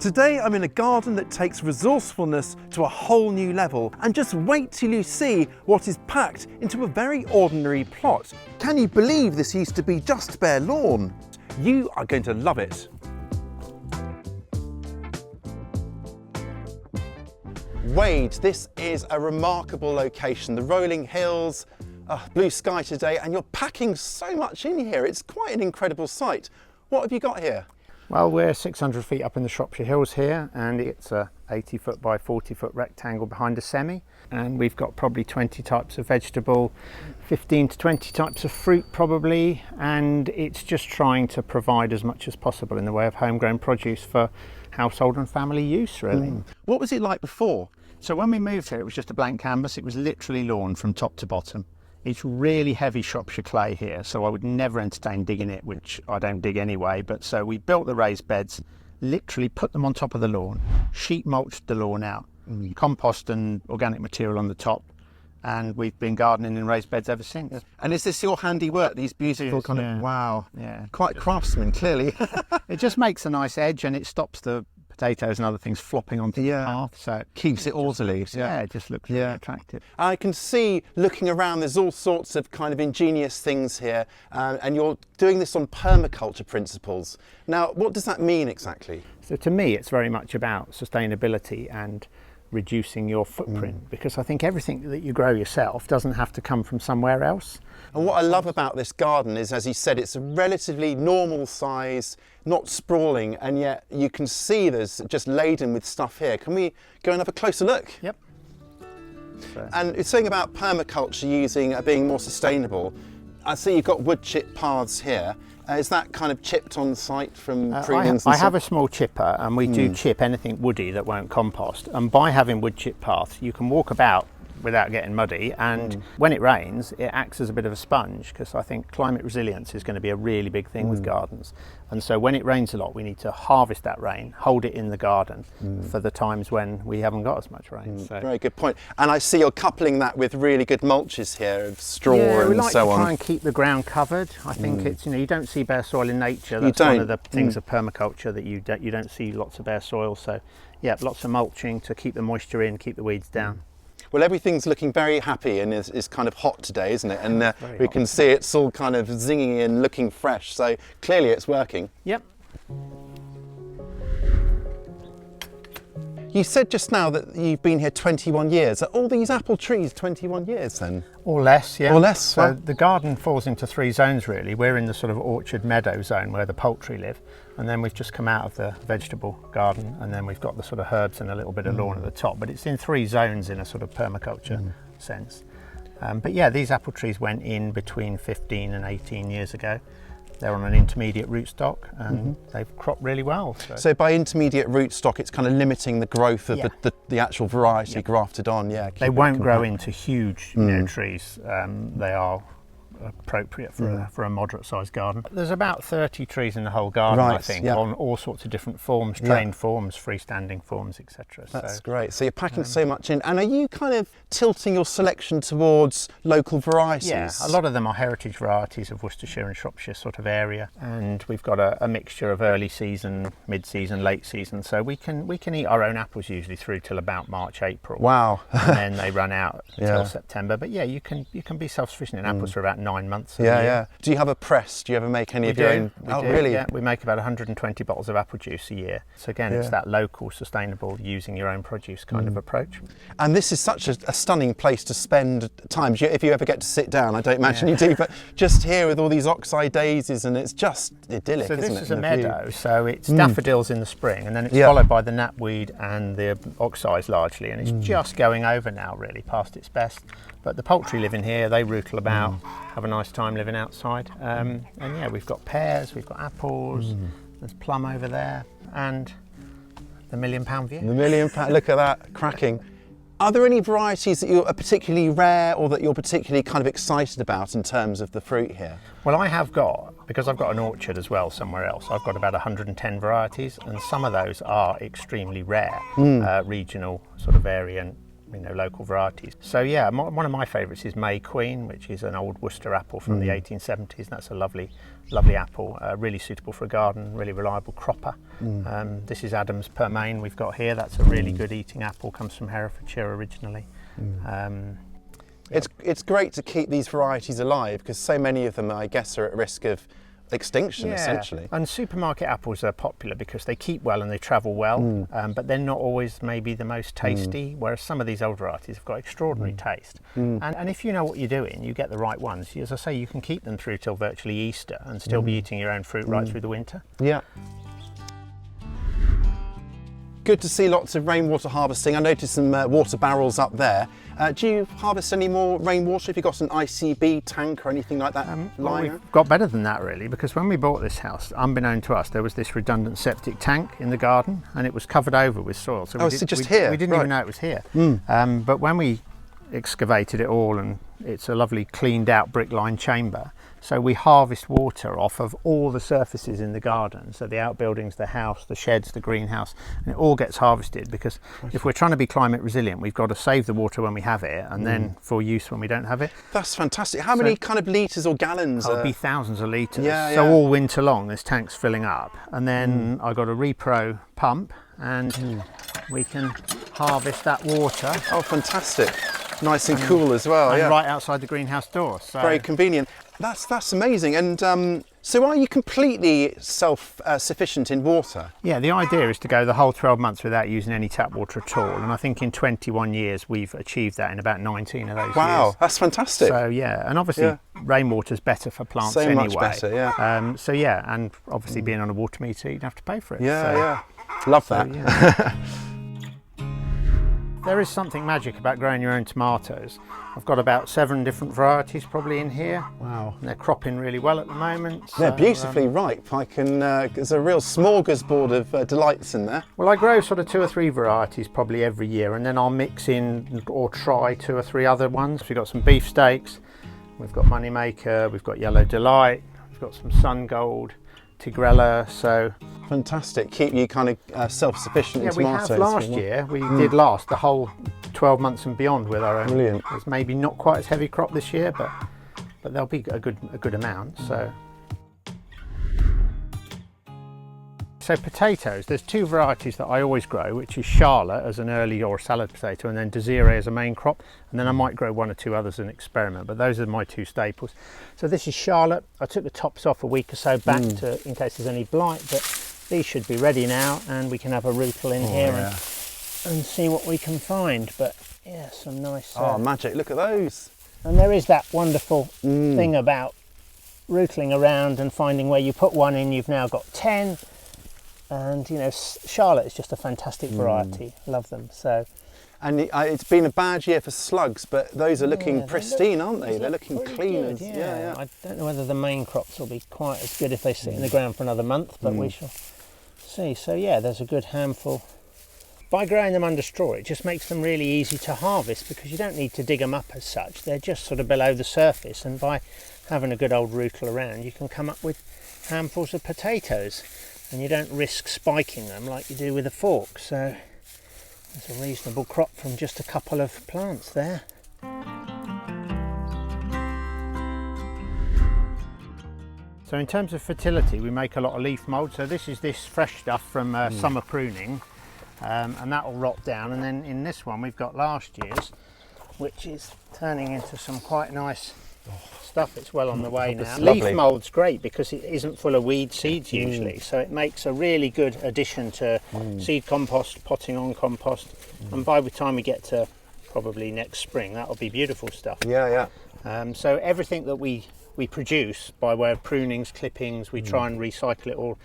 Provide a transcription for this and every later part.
Today I'm in a garden that takes resourcefulness to a whole new level, and just wait till you see what is packed into a very ordinary plot. Can you believe this used to be just bare lawn? You are going to love it. Wade, this is a remarkable location. The rolling hills, blue sky today, and you're packing so much in here. It's quite an incredible sight. What have you got here? Well, we're 600 feet up in the Shropshire Hills here, and it's a 80 foot by 40 foot rectangle behind a semi, and we've got probably 20 types of vegetable, 15 to 20 types of fruit probably, and it's just trying to provide as much as possible in the way of homegrown produce for household and family use, really. What was it like before? So when we moved here, it was just a blank canvas. It was literally lawn from top to bottom. It's really heavy Shropshire clay here, so I would never entertain digging it, which I don't dig anyway. But so we built the raised beds, literally put them on top of the lawn, sheet mulched the lawn out, compost and organic material on the top, and we've been gardening in raised beds ever since. And is this your handiwork, these beautiful kind of, wow, quite craftsman, clearly. It just makes a nice edge, and it stops the potatoes and other things flopping onto the path, so it keeps it orderly. it just looks really attractive. I can see, looking around, there's all sorts of kind of ingenious things here, and you're doing this on permaculture principles. Now, what does that mean exactly? So to me, it's very much about sustainability and reducing your footprint, because I think everything that you grow yourself doesn't have to come from somewhere else. And what I love about this garden is, as you said, it's a relatively normal size, not sprawling, and yet you can see there's just laden with stuff here. Can we go and have a closer look? Yep. And it's saying about permaculture being more sustainable. I see you've got wood chip paths here. Is that kind of chipped on site from prunings? I have a small chipper, and we do chip anything woody that won't compost. And by having wood chip paths, you can walk about without getting muddy, and when it rains, it acts as a bit of a sponge, because I think climate resilience is going to be a really big thing with gardens. And so when it rains a lot, we need to harvest that rain, hold it in the garden for the times when we haven't got as much rain. So. Very good point. And I see you're coupling that with really good mulches here of straw and so on. We like to try and keep the ground covered. I think it's, you don't see bare soil in nature. That's one of the things of permaculture, that you don't see lots of bare soil. So yeah, lots of mulching to keep the moisture in, keep the weeds down. Well, everything's looking very happy and is kind of hot today, isn't it? And we can see it's all kind of zinging and looking fresh. So clearly it's working. Yep. You said just now that you've been here 21 years. Are all these apple trees 21 years then? Or less, yeah. Or less. So the garden falls into three zones really. We're in the sort of orchard meadow zone where the poultry live. And then we've just come out of the vegetable garden, and then we've got the sort of herbs and a little bit of lawn at the top. But it's in three zones in a sort of permaculture sense. But yeah, these apple trees went in between 15 and 18 years ago. They're on an intermediate rootstock, and they've cropped really well. So by intermediate rootstock, it's kind of limiting the growth of the actual variety grafted on. Yeah, they won't grow into huge trees. They are appropriate for a moderate sized garden. There's about 30 trees in the whole garden, I think, on all sorts of different forms, trained forms, freestanding forms, etc. That's great. So you're packing so much in. And are you kind of tilting your selection towards local varieties? Yeah, a lot of them are heritage varieties of Worcestershire and Shropshire sort of area, and we've got a mixture of early season, mid season, late season, so we can eat our own apples usually through till about March, April. Wow. And then they run out until September. But yeah, you can be self-sufficient in apples for about 9 months. Yeah. Do you have a press? Do you ever make any of your own? We do, really? Yeah, we make about 120 bottles of apple juice a year. So again, it's that local, sustainable, using your own produce kind of approach. And this is such a stunning place to spend time. If you ever get to sit down, I don't imagine you do, but just here with all these oxeye daisies, and it's just idyllic, isn't it? So this is a meadow, so it's daffodils in the spring, and then it's followed by the knapweed and the oxeyes largely, and it's just going over now, really, past its best. But the poultry live in here, they rootle about, have a nice time living outside. And yeah, we've got pears, we've got apples, there's plum over there, and the £1 Million View. The £1 Million, look at that, cracking. Are there any varieties that are particularly rare or that you're particularly kind of excited about in terms of the fruit here? Well, I have got, because I've got an orchard as well somewhere else, I've got about 110 varieties, and some of those are extremely rare, regional sort of variant local varieties. So yeah, one of my favourites is May Queen, which is an old Worcester apple from the 1870s. That's a lovely apple, really suitable for a garden, really reliable cropper. This is Adam's Permain we've got here. That's a really good eating apple, comes from Herefordshire originally. It's great to keep these varieties alive because so many of them, I guess, are at risk of extinction, essentially. And supermarket apples are popular because they keep well and they travel well, but they're not always maybe the most tasty, whereas some of these old varieties have got extraordinary taste. And if you know what you're doing, you get the right ones. As I say, you can keep them through till virtually Easter and still be eating your own fruit right through the winter. Yeah. Good to see lots of rainwater harvesting. I noticed some water barrels up there. Do you harvest any more rainwater? If you've got an ICB tank or anything like that lying? We've got better than that really, because when we bought this house, unbeknown to us, there was this redundant septic tank in the garden and it was covered over with soil. So we didn't even know it was here. But when we excavated it all, and it's a lovely cleaned out brick lined chamber, so we harvest water off of all the surfaces in the garden, so the outbuildings, the house, the sheds, the greenhouse, and it all gets harvested, because if we're trying to be climate resilient, we've got to save the water when we have it and then for use when we don't have it. That's fantastic. How many kind of litres or gallons? It'll be thousands of litres. So all winter long this tank's filling up, and then I got a repro pump and we can harvest that water. Oh, fantastic. Nice and cool as well. And right outside the greenhouse door. So very convenient. That's amazing. And so are you completely self-sufficient in water? Yeah, the idea is to go the whole 12 months without using any tap water at all. And I think in 21 years we've achieved that in about 19 of those years. Wow, that's fantastic. So yeah, and obviously rainwater's better for plants anyway. So much better, yeah. So yeah, and obviously being on a water meter, you'd have to pay for it. Yeah. Love that. Yeah. There is something magic about growing your own tomatoes. I've got about 7 different varieties probably in here. Wow. And they're cropping really well at the moment. They're beautifully ripe. There's a real smorgasbord of delights in there. Well, I grow sort of 2 or 3 varieties probably every year, and then I'll mix in or try 2 or 3 other ones. We've got some beefsteaks, we've got Moneymaker, we've got Yellow Delight, we've got some Sun Gold, Tigrella, so... Fantastic. Keep you kind of self-sufficient in tomatoes. Yeah, we have last year. We did last the whole 12 months and beyond with our own. Brilliant. It's maybe not quite as heavy crop this year, but there'll be a good amount. So potatoes, there's 2 varieties that I always grow, which is Charlotte as an early or salad potato, and then Desiree as a main crop, and then I might grow 1 or 2 others as an experiment, but those are my 2 staples. So this is Charlotte. I took the tops off a week or so back in case there's any blight, but these should be ready now, and we can have a rootle in here and see what we can find. But yeah, some nice... magic, look at those. And there is that wonderful thing about rootling around and finding where you put one in, you've now got 10. And Charlotte is just a fantastic variety. Love them. So, and it's been a bad year for slugs, but those are looking pristine, aren't they? They're looking clean. Good, yeah. I don't know whether the main crops will be quite as good if they sit in the ground for another month, but we shall see. So yeah, there's a good handful. By growing them under straw, it just makes them really easy to harvest because you don't need to dig them up as such. They're just sort of below the surface, and by having a good old rootle around, you can come up with handfuls of potatoes. And you don't risk spiking them like you do with a fork. So there's a reasonable crop from just a couple of plants there. So in terms of fertility, we make a lot of leaf mould. So this is this fresh stuff from summer pruning, and that will rot down. And then in this one, we've got last year's, which is turning into some quite nice stuff. It's well on the way now. Leaf mould's great because it isn't full of weed seeds usually, so it makes a really good addition to seed compost, potting on compost, and by the time we get to probably next spring, that'll be beautiful stuff. So everything that we produce by way of prunings, clippings, we try and recycle it all.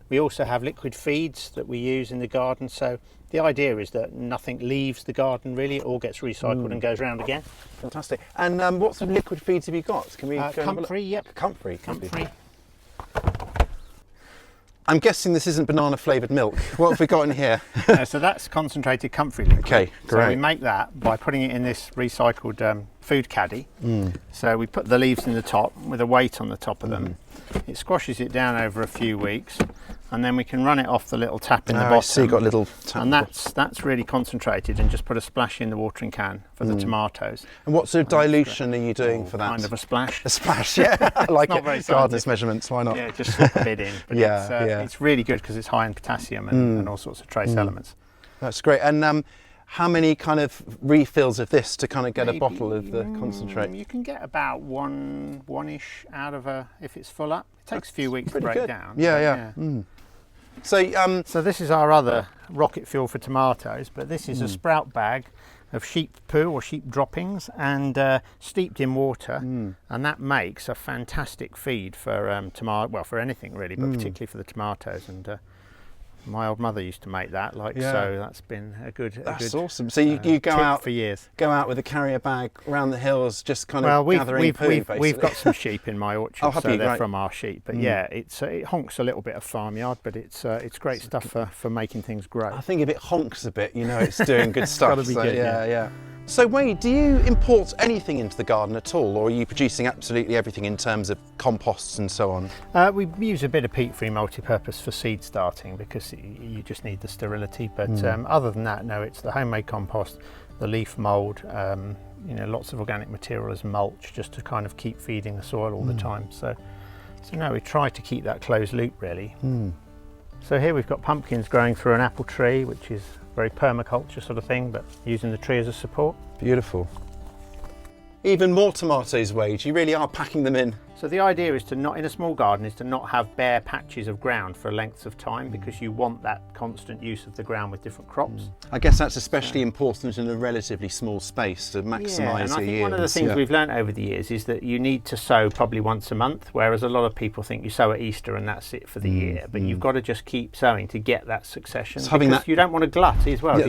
We also have liquid feeds that we use in the garden, so the idea is that nothing leaves the garden really, it all gets recycled and goes round again. Fantastic. And what sort of liquid feeds have you got? Can we comfrey, yep. Comfrey. I'm guessing this isn't banana flavoured milk. What have we got in here? So that's concentrated comfrey liquid. Okay, great. So we make that by putting it in this recycled food caddy. So we put the leaves in the top with a weight on the top of them. It squashes it down over a few weeks, and then we can run it off the little tap in the I bottom. see, got a little tap. And that's really concentrated, and just put a splash in the watering can for the tomatoes. And what sort of dilution are you doing for that? Kind of a splash. A splash, yeah. I like not it. very Gardener's measurements, why not? Yeah, just slip a bit in. But Yeah, it's really good because it's high in potassium and all sorts of trace elements. That's great. And how many kind of refills of this to kind of get a bottle of the concentrate? You can get about one-ish out of if it's full up. It takes a few weeks to break good. down. Yeah. So this is our other rocket fuel for tomatoes, but this is a sprout bag of sheep poo or sheep droppings and steeped in water, and that makes a fantastic feed for for anything really, but particularly for the tomatoes. And my old mother used to make that, so that's been a good. That's awesome. So you go out for years. Go out with a carrier bag around the hills, just kind of gathering poo. Basically. We've got some sheep in my orchard, so they're great. from our sheep. But it honks a little bit of farmyard, but it's great stuff for making things grow. I think if it honks a bit, you know it's doing good stuff. It's gotta be good, yeah. So Wade, do you import anything into the garden at all, or are you producing absolutely everything in terms of composts and so on? We use a bit of peat-free multi-purpose for seed starting because you just need the sterility. But other than that, no, it's the homemade compost, the leaf mould, lots of organic material as mulch, just to kind of keep feeding the soil all the time. So no, we try to keep that closed loop really. So here we've got pumpkins growing through an apple tree, which is very permaculture sort of thing, but using the tree as a support. Beautiful. Even more tomatoes, Wade. You really are packing them in. So the idea is to not, in a small garden, is to not have bare patches of ground for lengths of time, because you want that constant use of the ground with different crops. I guess that's especially important in a relatively small space to maximise and I think yields. one of the things we've learned over the years is that you need to sow probably once a month, whereas a lot of people think you sow at Easter and that's it for the year. But you've got to just keep sowing to get that succession. So because you don't want to glut as well.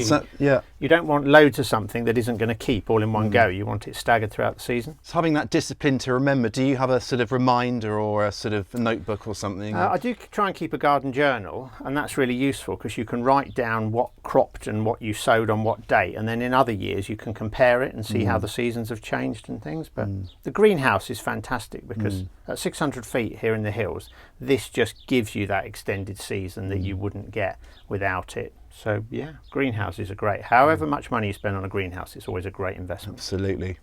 You don't want loads of something that isn't going to keep all in one go. You want it staggered throughout the season. So having that discipline to remember, do you have a sort of reminder or a sort of notebook or something? I do try and keep a garden journal, and that's really useful because you can write down what cropped and what you sowed on what date, and then in other years you can compare it and see how the seasons have changed and things. But the greenhouse is fantastic because at 600 feet here in the hills, this just gives you that extended season that you wouldn't get without it. So yeah, greenhouses are great. However much money you spend on a greenhouse, it's always a great investment. Absolutely.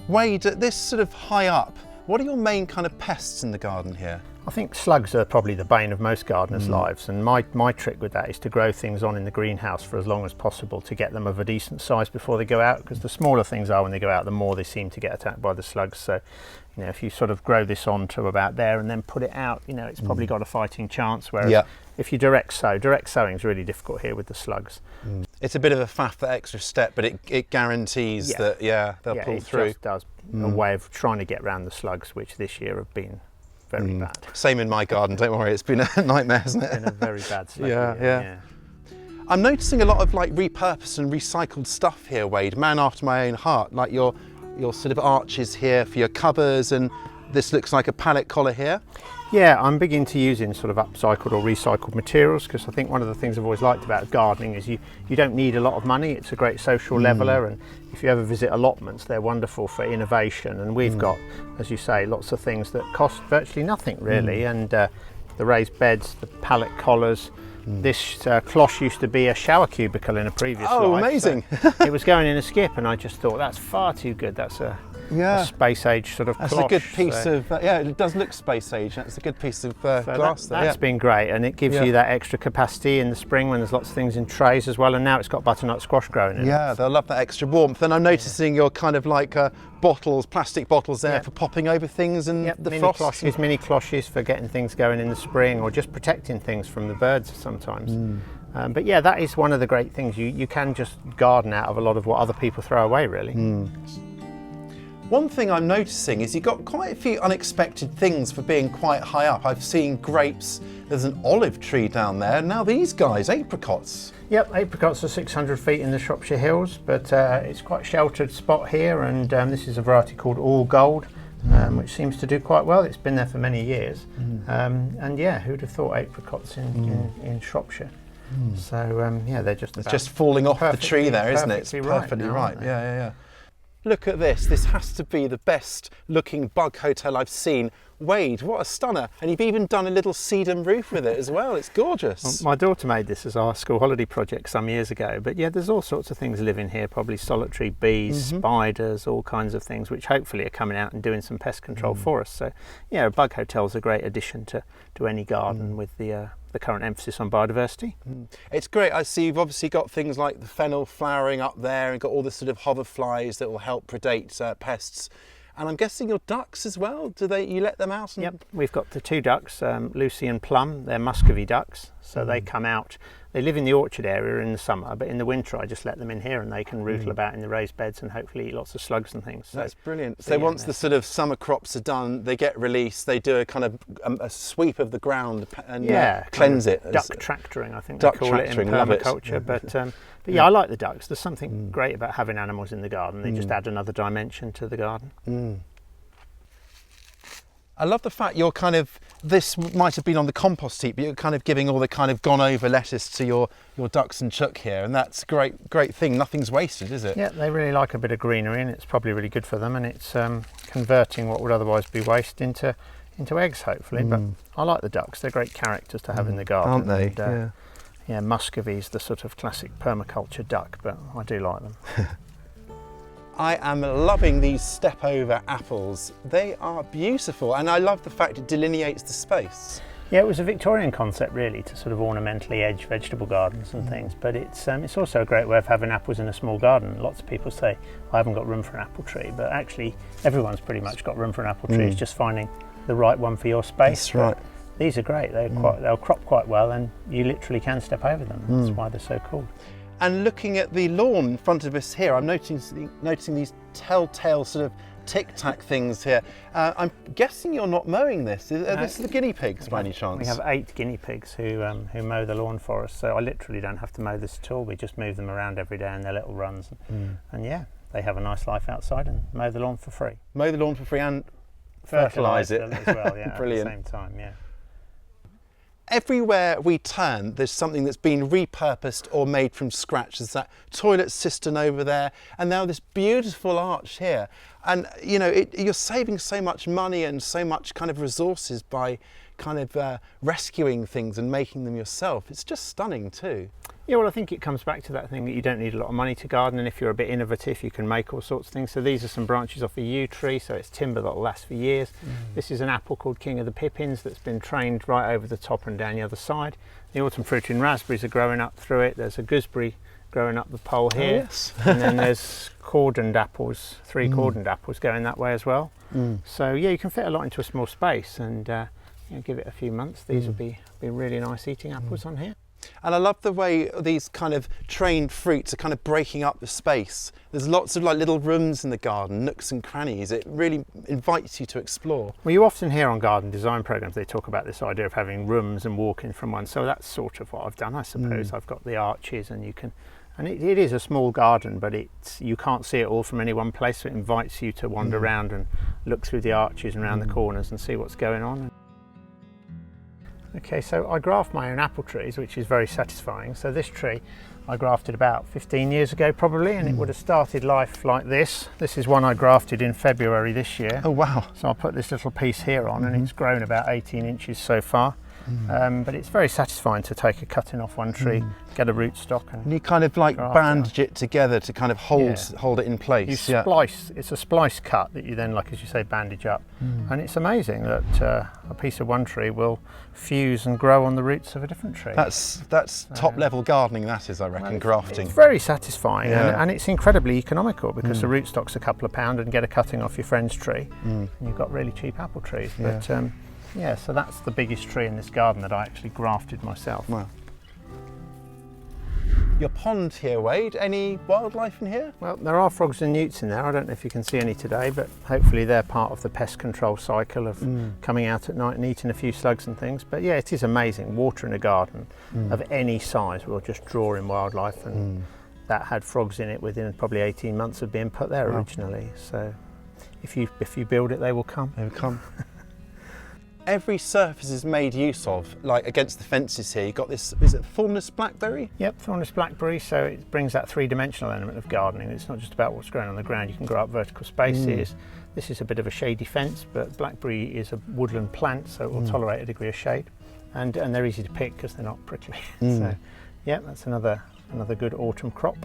Wade, this sort of high up, what are your main kind of pests in the garden here? I think slugs are probably the bane of most gardeners' lives, and my trick with that is to grow things on in the greenhouse for as long as possible to get them of a decent size before they go out, because the smaller things are when they go out, the more they seem to get attacked by the slugs. So if you sort of grow this on to about there and then put it out, it's probably got a fighting chance, whereas if you direct sowing is really difficult here with the slugs. It's a bit of a faff, that extra step, but it guarantees that they'll pull through. It just does a way of trying to get around the slugs, which this year have been very bad. Same in my garden, don't worry, it's been a nightmare, hasn't it? It's been a very bad slug year. I'm noticing a lot of repurposed and recycled stuff here, Wade, man after my own heart, like your sort of arches here for your covers, and this looks like a pallet collar here. Yeah, I'm big into using sort of upcycled or recycled materials, because I think one of the things I've always liked about gardening is you don't need a lot of money. It's a great social leveller, and if you ever visit allotments, they're wonderful for innovation. And we've got, as you say, lots of things that cost virtually nothing really, and the raised beds, the pallet collars. This cloche used to be a shower cubicle in a previous life. Oh, amazing. So it was going in a skip, and I just thought that's far too good. That's a space age sort of That's cloche. a good piece of, it does look space age. That's a good piece of glass there. That's been great, and it gives you that extra capacity in the spring when there's lots of things in trays as well, and now it's got butternut squash growing in it. Yeah, they'll love that extra warmth. And I'm noticing your kind of like plastic bottles there for popping over things and the frost. Mini cloches for getting things going in the spring, or just protecting things from the birds sometimes. But yeah, that is one of the great things. You can just garden out of a lot of what other people throw away, really. One thing I'm noticing is you've got quite a few unexpected things for being quite high up. I've seen grapes, there's an olive tree down there. Now these guys, apricots. Yep, apricots are 600 feet in the Shropshire Hills, but it's quite a sheltered spot here, and this is a variety called All Gold, which seems to do quite well. It's been there for many years. And yeah, who'd have thought apricots in Shropshire? So they're just It's just falling off the tree there, isn't it? It's perfectly right. Yeah. Look at this. This has to be the best looking bug hotel I've seen. Wade, what a stunner. And you've even done a little sedum roof with it as well. It's gorgeous. Well, my daughter made this as our school holiday project some years ago, but yeah, there's all sorts of things living here, probably solitary bees, spiders, all kinds of things, which hopefully are coming out and doing some pest control for us. So yeah, a bug hotel's a great addition to any garden with the current emphasis on biodiversity. It's great. I see you've obviously got things like the fennel flowering up there and got all the sort of hoverflies that will help predate pests. And I'm guessing your ducks as well, you let them out? Yep, we've got the 2 ducks, Lucy and Plum. They're Muscovy ducks, so they come out. They live in the orchard area in the summer, but in the winter I just let them in here and they can rootle about in the raised beds and hopefully eat lots of slugs and things. So, that's brilliant. So once the sort of summer crops are done, they get released, they do a kind of a sweep of the ground and cleanse it. Duck tractoring, I think they call it in permaculture. But yeah, I like the ducks. There's something great about having animals in the garden. They just add another dimension to the garden. I love the fact you're kind of, this might have been on the compost heap, but you're kind of giving all the kind of gone over lettuce to your ducks and chook here, and that's a great thing. Nothing's wasted, is it? Yeah, they really like a bit of greenery and it's probably really good for them, and it's converting what would otherwise be waste into eggs, hopefully. But I like the ducks. They're great characters to have in the garden. Aren't they? And, yeah, Muscovy's the sort of classic permaculture duck, but I do like them. I am loving these step over apples. They are beautiful, and I love the fact it delineates the space. Yeah, it was a Victorian concept really to sort of ornamentally edge vegetable gardens and things, but it's also a great way of having apples in a small garden. Lots of people say, I haven't got room for an apple tree, but actually everyone's pretty much got room for an apple tree. It's just finding the right one for your space. That's right. These are great. They'll crop quite well and you literally can step over them. That's why they're so cool. And looking at the lawn in front of us here, I'm noticing these telltale sort of tic-tac things here. I'm guessing you're not mowing this. Are this the guinea pigs by any chance? We have 8 guinea pigs who mow the lawn for us, so I literally don't have to mow this at all. We just move them around every day in their little runs. And yeah, they have a nice life outside and mow the lawn for free. Mow the lawn for free and fertilise it as well, yeah. Brilliant. At the same time, yeah. Everywhere we turn, there's something that's been repurposed or made from scratch. There's that toilet cistern over there, and now this beautiful arch here. And you know, you're saving so much money and so much kind of resources by kind of rescuing things and making them yourself. It's just stunning too. Yeah, well, I think it comes back to that thing that you don't need a lot of money to garden, and if you're a bit innovative, you can make all sorts of things. So these are some branches off a yew tree, so it's timber that'll last for years. This is an apple called King of the Pippins that's been trained right over the top and down the other side. The autumn fruiting raspberries are growing up through it. There's a gooseberry growing up the pole here. Oh, yes. And then there's cordoned apples, 3 cordoned apples going that way as well. So yeah, you can fit a lot into a small space, and give it a few months. These will be really nice eating apples on here. And I love the way these kind of trained fruits are kind of breaking up the space. There's lots of like little rooms in the garden, nooks and crannies. It really invites you to explore. Well, you often hear on garden design programs, they talk about this idea of having rooms and walking from one. So that's sort of what I've done, I suppose. I've got the arches, and you can, and it is a small garden, but you can't see it all from any one place. So it invites you to wander around and look through the arches and around the corners and see what's going on. Okay, so I graft my own apple trees, which is very satisfying. So this tree I grafted about 15 years ago probably, and it would have started life like this. This is one I grafted in February this year. Oh wow. So I'll put this little piece here on, and it's grown about 18 inches so far. But it's very satisfying to take a cutting off one tree, get a rootstock, and you kind of like bandage it together to kind of hold it in place. You splice. It's a splice cut that you then, like as you say, bandage up, and it's amazing that a piece of one tree will fuse and grow on the roots of a different tree. That's top level gardening. That is, I reckon, grafting. It's very satisfying, and it's incredibly economical because the rootstock's a couple of pound, and get a cutting off your friend's tree, and you've got really cheap apple trees. But yeah, so that's the biggest tree in this garden that I actually grafted myself. Wow. Your pond here, Wade, any wildlife in here? Well, there are frogs and newts in there. I don't know if you can see any today, but hopefully they're part of the pest control cycle of coming out at night and eating a few slugs and things. But yeah, it is amazing. Water in a garden of any size will just draw in wildlife, and that had frogs in it within probably 18 months of being put there originally. So if you build it, they will come. They will come. every surface is made use of, like against the fences here. You've got this, is it thornless blackberry? Yep, thornless blackberry, so it brings that three-dimensional element of gardening. It's not just about what's growing on the ground. You can grow up vertical spaces. This is a bit of a shady fence, but blackberry is a woodland plant, so it will tolerate a degree of shade. And they're easy to pick because they're not prickly. So yeah, that's another good autumn crop.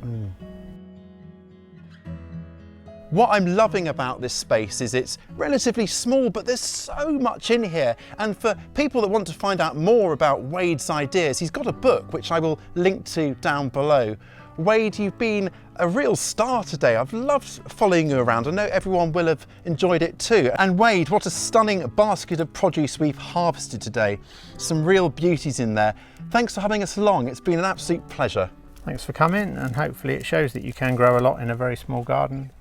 What I'm loving about this space is it's relatively small, but there's so much in here. And for people that want to find out more about Wade's ideas, he's got a book, which I will link to down below. Wade, you've been a real star today. I've loved following you around. I know everyone will have enjoyed it too. And Wade, what a stunning basket of produce we've harvested today. Some real beauties in there. Thanks for having us along. It's been an absolute pleasure. Thanks for coming, and hopefully it shows that you can grow a lot in a very small garden